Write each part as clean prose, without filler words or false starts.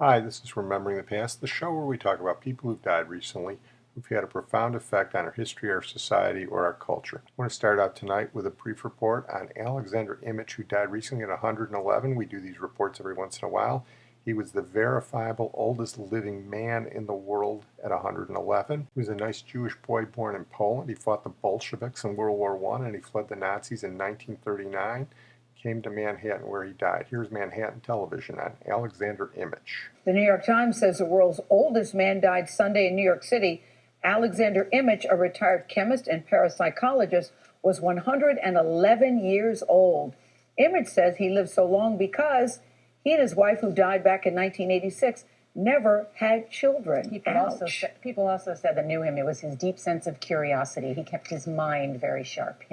Hi, this is Remembering the Past, the show where we talk about people who've died recently, who've had a profound effect on our history, our society, or our culture. I want to start out tonight with a brief report on Alexander Imich, who died recently at 111. We do these reports every once in a while. He was the verifiable oldest living man in the world at 111. He was a nice Jewish boy born in Poland. He fought the Bolsheviks in World War I, and he fled the Nazis in 1939. Came to Manhattan where he died. Here's Manhattan Television on Alexander Imich. The New York Times says the world's oldest man died Sunday in New York City. Alexander Imich, a retired chemist and parapsychologist, was 111 years old. Imich says he lived so long because he and his wife, who died back in 1986, never had children. People also said that knew him. It was his deep sense of curiosity. He kept his mind very sharp,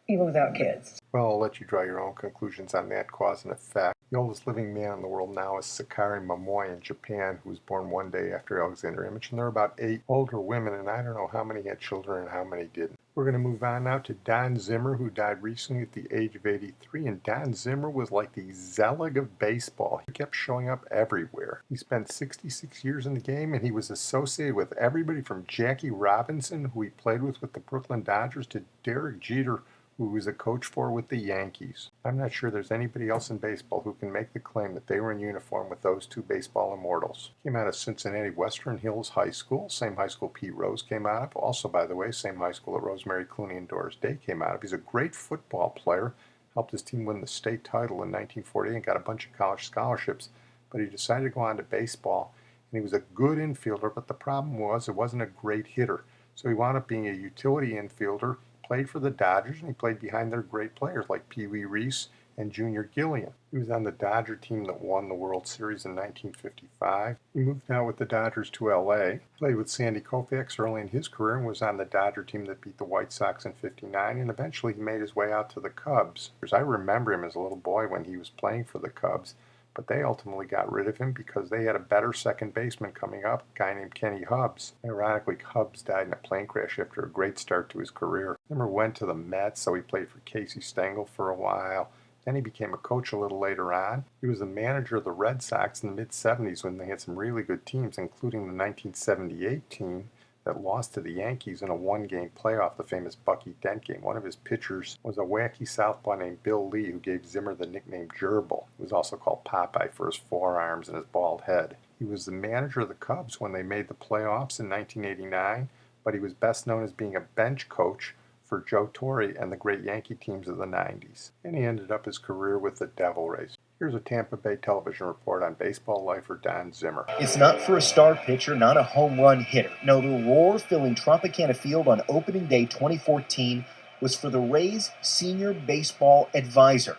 even without kids. Well, I'll let you draw your own conclusions on that cause and effect. The oldest living man in the world now is Sakari Momoi in Japan, who was born one day after Alexander Imich, and there are about 8 older women, and I don't know how many had children and how many didn't. We're going to move on now to Don Zimmer, who died recently at the age of 83, and Don Zimmer was like the Zelig of baseball. He kept showing up everywhere. He spent 66 years in the game, and he was associated with everybody from Jackie Robinson, who he played with the Brooklyn Dodgers, to Derek Jeter, who was a coach for with the Yankees. I'm not sure there's anybody else in baseball who can make the claim that they were in uniform with those two baseball immortals. Came out of Cincinnati Western Hills High School, same high school Pete Rose came out of. Also, by the way, same high school that Rosemary Clooney and Doris Day came out of. He's a great football player, helped his team win the state title in 1948 and got a bunch of college scholarships, but he decided to go on to baseball, and he was a good infielder, but the problem was it wasn't a great hitter. So he wound up being a utility infielder, played for the Dodgers, and he played behind their great players like Pee Wee Reese and Junior Gilliam. He was on the Dodger team that won the World Series in 1955. He moved out with the Dodgers to L.A., played with Sandy Koufax early in his career, and was on the Dodger team that beat the White Sox in '59, and eventually he made his way out to the Cubs. I remember him as a little boy when he was playing for the Cubs, but they ultimately got rid of him because they had a better second baseman coming up, a guy named Kenny Hubbs. Ironically, Hubbs died in a plane crash after a great start to his career. Zimmer went to the Mets, so he played for Casey Stengel for a while. Then he became a coach a little later on. He was the manager of the Red Sox in the mid-'70s when they had some really good teams, including the 1978 team that lost to the Yankees in a one-game playoff, the famous Bucky Dent game. One of his pitchers was a wacky southpaw named Bill Lee, who gave Zimmer the nickname Gerbil. He was also called Popeye for his forearms and his bald head. He was the manager of the Cubs when they made the playoffs in 1989, but he was best known as being a bench coach for Joe Torre and the great Yankee teams of the 90s. And he ended up his career with the Devil Rays. Here's a Tampa Bay television report on baseball lifer Don Zimmer. It's not for a star pitcher, not a home run hitter. No, the roar filling Tropicana Field on opening day 2014 was for the Rays' senior baseball advisor.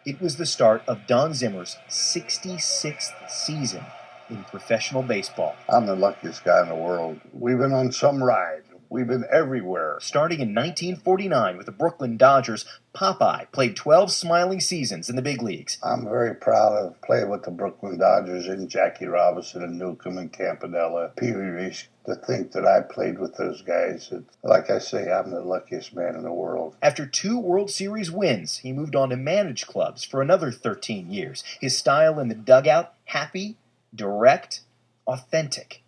It was the start of Don Zimmer's 66th season in professional baseball. I'm the luckiest guy in the world. We've been on some ride. We've been everywhere. Starting in 1949 with the Brooklyn Dodgers, Popeye played 12 smiling seasons in the big leagues. I'm very proud of playing with the Brooklyn Dodgers and Jackie Robinson and Newcomb and Campanella, Pee Wee Reese. To think that I played with those guys, like I say, I'm the luckiest man in the world. After 2 World Series wins, he moved on to manage clubs for another 13 years. His style in the dugout, happy, direct, authentic.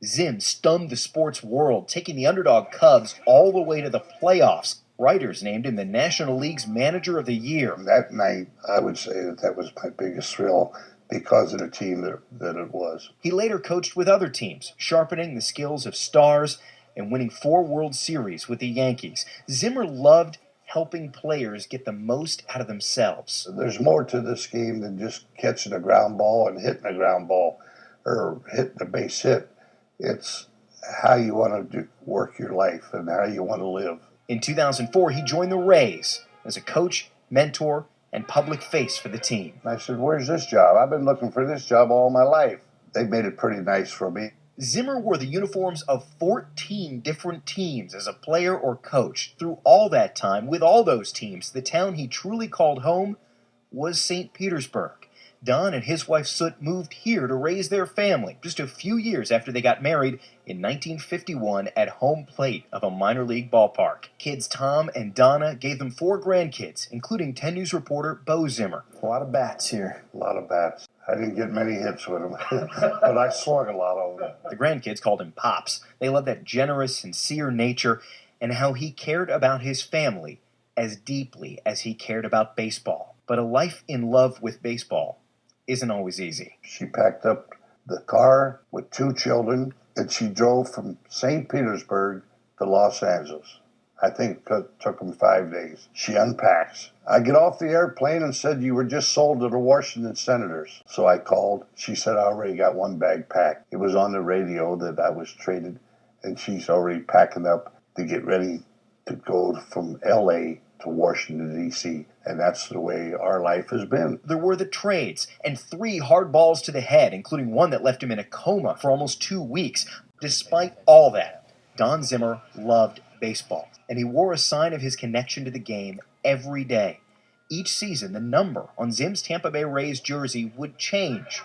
Zim stunned the sports world, taking the underdog Cubs all the way to the playoffs. Writers named him the National League's Manager of the Year. That night, I would say that was my biggest thrill because of the team that it was. He later coached with other teams, sharpening the skills of stars and winning 4 World Series with the Yankees. Zimmer loved helping players get the most out of themselves. There's more to this game than just catching a ground ball and hitting a ground ball or hitting a base hit. It's how you want to work your life and how you want to live. In 2004, he joined the Rays as a coach, mentor, and public face for the team. I said, where's this job? I've been looking for this job all my life. They made it pretty nice for me. Zimmer wore the uniforms of 14 different teams as a player or coach. Through all that time, with all those teams, the town he truly called home was St. Petersburg. Don and his wife Soot moved here to raise their family just a few years after they got married in 1951 at home plate of a minor league ballpark. Kids Tom and Donna gave them 4 grandkids, including 10 News reporter Bo Zimmer. A lot of bats here. A lot of bats. I didn't get many hits with him, but I slung a lot of them. The grandkids called him Pops. They loved that generous, sincere nature and how he cared about his family as deeply as he cared about baseball. But a life in love with baseball isn't always easy. She packed up the car with 2 children, and she drove from St. Petersburg to Los Angeles. I think it took them 5 days. She unpacks. I get off the airplane and said, "You were just sold to the Washington Senators." So I called. She said, "I already got 1 bag packed." It was on the radio that I was traded, and she's already packing up to get ready to go from L.A. to Washington, D.C., and that's the way our life has been. There were the trades and 3 hard balls to the head, including one that left him in a coma for almost 2 weeks. Despite all that, Don Zimmer loved baseball, and he wore a sign of his connection to the game every day. Each season, the number on Zim's Tampa Bay Rays jersey would change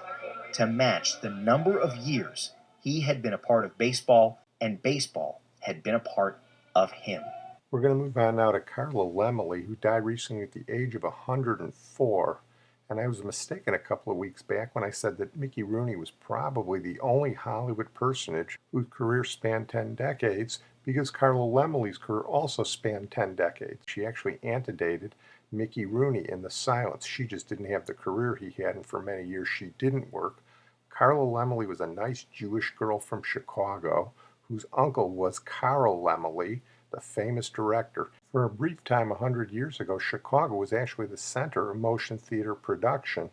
to match the number of years he had been a part of baseball, and baseball had been a part of him. We're going to move on now to Carla Laemmle, who died recently at the age of 104. And I was mistaken a couple of weeks back when I said that Mickey Rooney was probably the only Hollywood personage whose career spanned 10 decades, because Carla Laemmle's career also spanned 10 decades. She actually antedated Mickey Rooney in the silence. She just didn't have the career he had, and for many years she didn't work. Carla Laemmle was a nice Jewish girl from Chicago whose uncle was Carl Laemmle, the famous director. For a brief time 100 years ago, Chicago was actually the center of motion theater production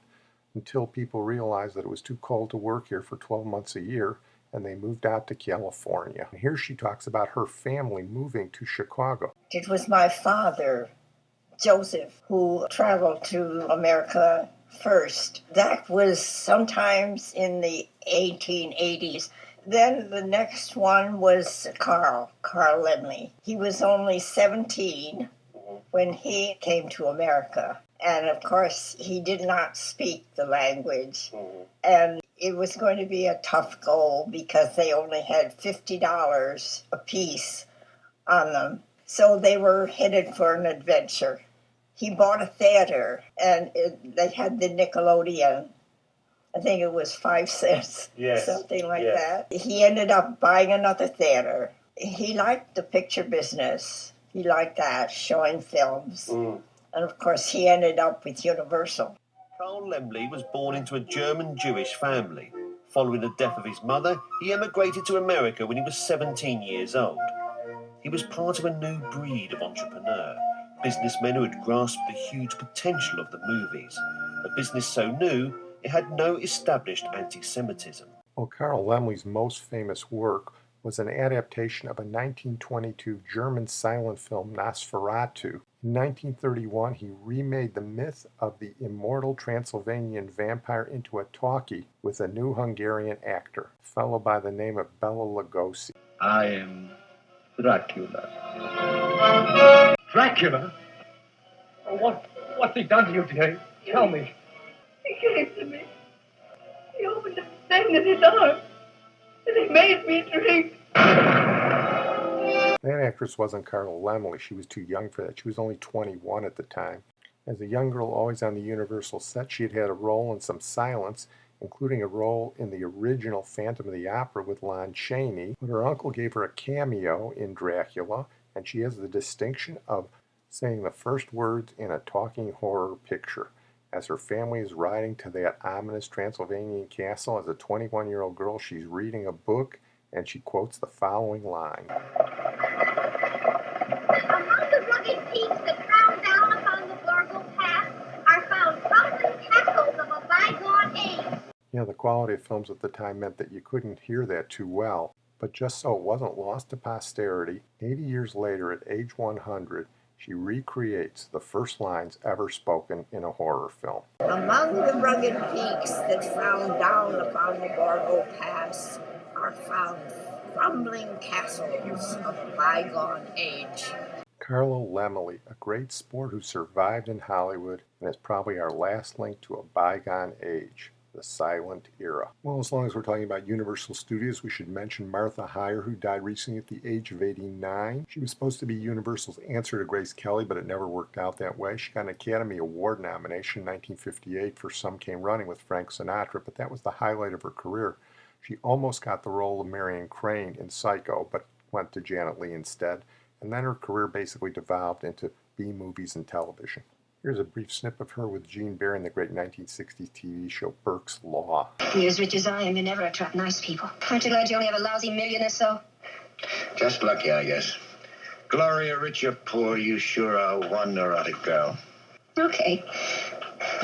until people realized that it was too cold to work here for 12 months a year, and they moved out to California. And here she talks about her family moving to Chicago. It was my father, Joseph, who traveled to America first. That was sometimes in the 1880s. Then the next one was Carl Laemmle. He was only 17 when he came to America. And of course, he did not speak the language. And it was going to be a tough goal because they only had $50 apiece on them. So they were headed for an adventure. He bought a theater, and they had the Nickelodeon. I think it was 5 cents, something like that. He ended up buying another theater. He liked the picture business. He liked that, showing films. And of course, he ended up with Universal. Carl Laemmle was born into a German Jewish family. Following the death of his mother, he emigrated to America when he was 17 years old. He was part of a new breed of entrepreneur, businessmen who had grasped the huge potential of the movies, a business so new it had no established anti-Semitism. Well, Carl Laemmle's most famous work was an adaptation of a 1922 German silent film, Nosferatu. In 1931, he remade the myth of the immortal Transylvanian vampire into a talkie with a new Hungarian actor, a fellow by the name of Bela Lugosi. I am Dracula. Dracula? Oh, what's he done to you, dear? Tell me. He came to me. He opened a thing in his arm, and he made me drink. That actress wasn't Carla Laemmle. She was too young for that. She was only 21 at the time. As a young girl always on the Universal set, she had had a role in some silents, including a role in the original Phantom of the Opera with Lon Chaney. But her uncle gave her a cameo in Dracula, and she has the distinction of saying the first words in a talking horror picture. As her family is riding to that ominous Transylvanian castle, as a 21-year-old girl, she's reading a book, and she quotes the following line. Among the rugged peaks that frown down upon the Borgo Pass are found crumbling castles of a bygone age. You know, the quality of films at the time meant that you couldn't hear that too well. But just so it wasn't lost to posterity, 80 years later, at age 100, she recreates the first lines ever spoken in a horror film. Among the rugged peaks that frown down upon the Borgo Pass are found crumbling castles of a bygone age. Carla Laemmle, a great sport who survived in Hollywood and is probably our last link to a bygone age. the silent era. Well, as long as we're talking about Universal Studios, we should mention Martha Hyer, who died recently at the age of 89. She was supposed to be Universal's answer to Grace Kelly, but it never worked out that way. She got an Academy Award nomination in 1958 for Some Came Running with Frank Sinatra, but that was the highlight of her career. She almost got the role of Marion Crane in Psycho, but went to Janet Leigh instead, and then her career basically devolved into B-movies and television. Here's a brief snip of her with Gene Barry in the great 1960s TV show Burke's Law. You're as rich as I am, you never attract nice people. Aren't you glad you only have a lousy million or so? Just lucky, I guess. Gloria, rich or poor, you sure are one neurotic girl. Okay.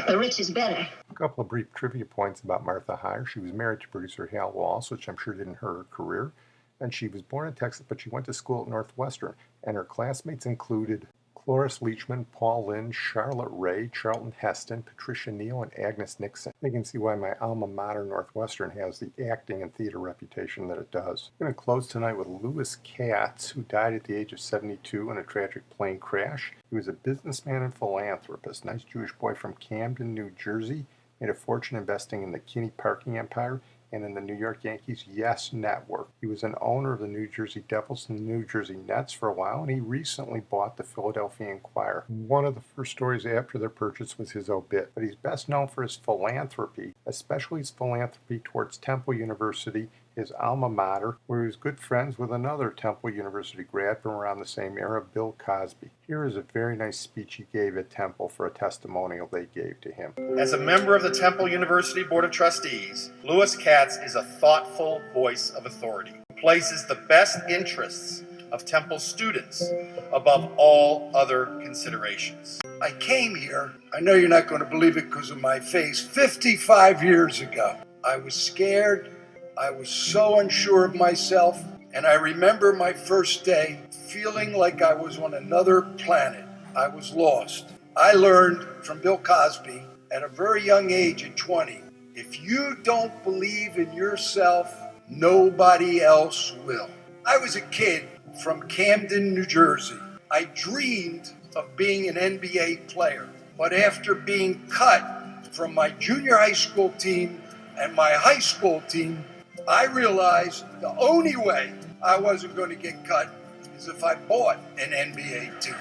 The rich is better. A couple of brief trivia points about Martha Hyer. She was married to producer Hal Walsh, which I'm sure didn't hurt her career. And she was born in Texas, but she went to school at Northwestern. And her classmates included Cloris Leachman, Paul Lynde, Charlotte Ray, Charlton Heston, Patricia Neal, and Agnes Nixon. You can see why my alma mater, Northwestern, has the acting and theater reputation that it does. I'm going to close tonight with Louis Katz, who died at the age of 72 in a tragic plane crash. He was a businessman and philanthropist, nice Jewish boy from Camden, New Jersey, made a fortune investing in the Kinney Parking Empire and in the New York Yankees' Yes Network. He was an owner of the New Jersey Devils and the New Jersey Nets for a while, and he recently bought the Philadelphia Inquirer. One of the first stories after their purchase was his obit, but he's best known for his philanthropy, especially his philanthropy towards Temple University, his alma mater, where he was good friends with another Temple University grad from around the same era, Bill Cosby. Here is a very nice speech he gave at Temple for a testimonial they gave to him. As a member of the Temple University Board of Trustees, Louis Katz is a thoughtful voice of authority who places the best interests of Temple students above all other considerations. I came here, I know you're not going to believe it because of my face, 55 years ago. I was scared. I was so unsure of myself, and I remember my first day feeling like I was on another planet. I was lost. I learned from Bill Cosby at a very young age at 20, if you don't believe in yourself, nobody else will. I was a kid from Camden, New Jersey. I dreamed of being an NBA player, but after being cut from my junior high school team and my high school team, I realized the only way I wasn't going to get cut is if I bought an NBA team.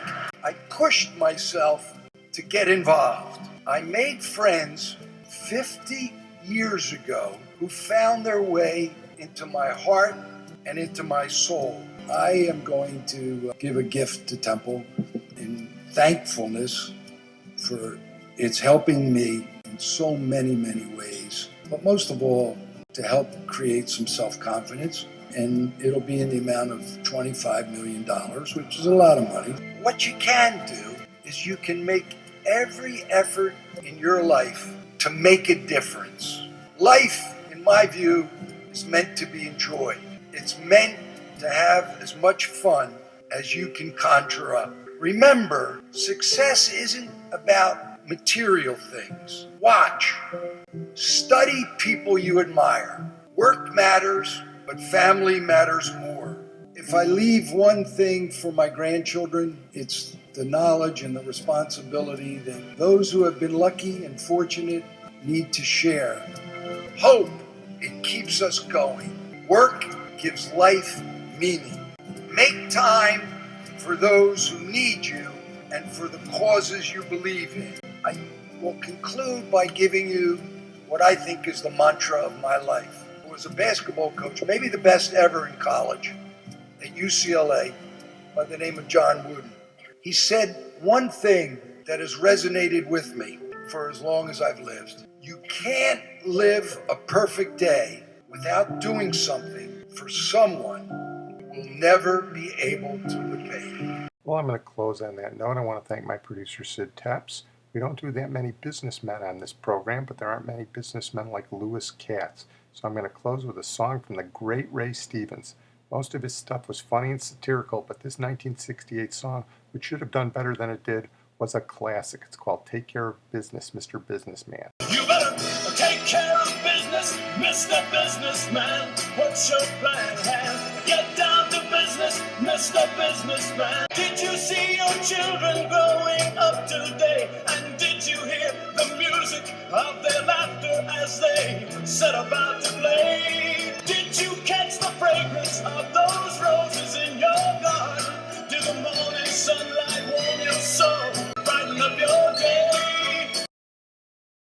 I pushed myself to get involved. I made friends 50 years ago who found their way into my heart and into my soul. I am going to give a gift to Temple in thankfulness for its helping me in so many, many ways, but most of all, to help create some self-confidence, and it'll be in the amount of $25 million, which is a lot of money. What you can do is you can make every effort in your life to make a difference. Life, in my view, is meant to be enjoyed. It's meant to have as much fun as you can conjure up. Remember, success isn't about material things. Watch. Study people you admire. Work matters, but family matters more. If I leave one thing for my grandchildren, it's the knowledge and the responsibility that those who have been lucky and fortunate need to share. Hope, it keeps us going. Work gives life meaning. Make time for those who need you and for the causes you believe in. I will conclude by giving you what I think is the mantra of my life. I was a basketball coach, maybe the best ever in college, at UCLA, by the name of John Wooden. He said one thing that has resonated with me for as long as I've lived. You can't live a perfect day without doing something for someone who will never be able to repay you. Well, I'm going to close on that note. I want to thank my producer, Sid Tepps. We don't do that many businessmen on this program, but there aren't many businessmen like Louis Katz. So I'm going to close with a song from the great Ray Stevens. Most of his stuff was funny and satirical, but this 1968 song, which should have done better than it did, was a classic. It's called Take Care of Business, Mr. Businessman. You better take care of business, Mr. Businessman. What's your plan, hand? Get down to business, Mr. Businessman. Did you see your children growing up today? And did you hear the music of their laughter as as they set about to play. Did you catch the fragrance of